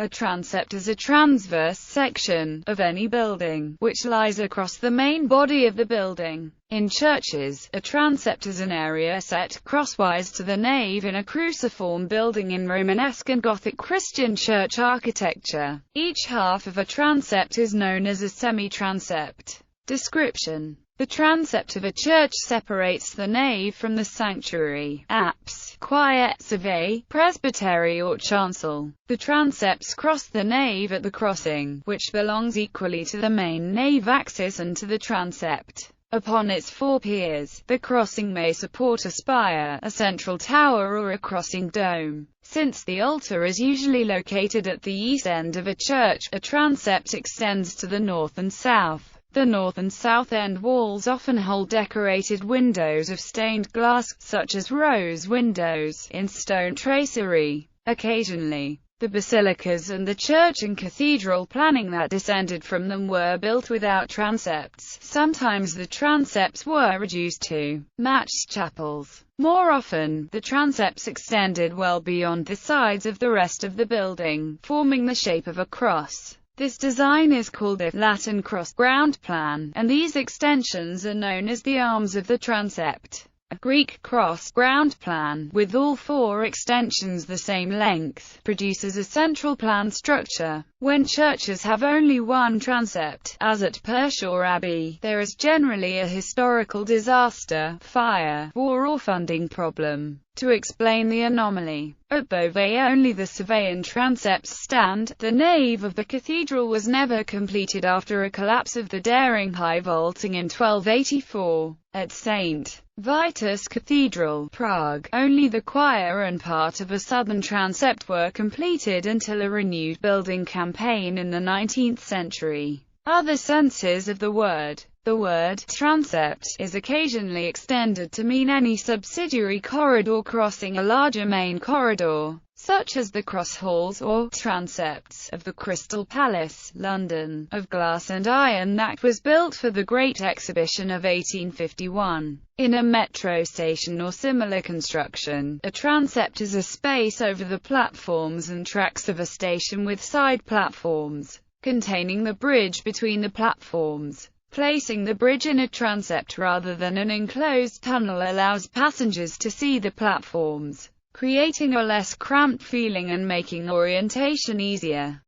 A transept is a transverse section of any building, which lies across the main body of the building. In churches, a transept is an area set crosswise to the nave in a cruciform building in Romanesque and Gothic Christian church architecture. Each half of a transept is known as a semi-transept. Description: the transept of a church separates the nave from the sanctuary, apse, choir, nave, presbytery or chancel. The transepts cross the nave at the crossing, which belongs equally to the main nave axis and to the transept. Upon its four piers, the crossing may support a spire, a central tower or a crossing dome. Since the altar is usually located at the east end of a church, a transept extends to the north and south. The north and south end walls often hold decorated windows of stained glass, such as rose windows, in stone tracery. Occasionally, the basilicas and the church and cathedral planning that descended from them were built without transepts. Sometimes the transepts were reduced to matched chapels. More often, the transepts extended well beyond the sides of the rest of the building, forming the shape of a cross. This design is called the Latin cross ground plan, and these extensions are known as the arms of the transept. A Greek cross ground plan, with all four extensions the same length, produces a central plan structure. When churches have only one transept, as at Pershore Abbey, there is generally a historical disaster, fire, war or funding problem. To explain the anomaly, at Beauvais only the Surveillant transepts stand. The nave of the cathedral was never completed after a collapse of the daring high vaulting in 1284. At St. Vitus Cathedral, Prague, only the choir and part of a southern transept were completed until a renewed building campaign in the 19th century. Other senses of the word. The word transept is occasionally extended to mean any subsidiary corridor crossing a larger main corridor, such as the cross halls or transepts of the Crystal Palace, London, of glass and iron that was built for the Great Exhibition of 1851. In a metro station or similar construction, a transept is a space over the platforms and tracks of a station with side platforms, containing the bridge between the platforms. Placing the bridge in a transept rather than an enclosed tunnel allows passengers to see the platforms, creating a less cramped feeling and making orientation easier.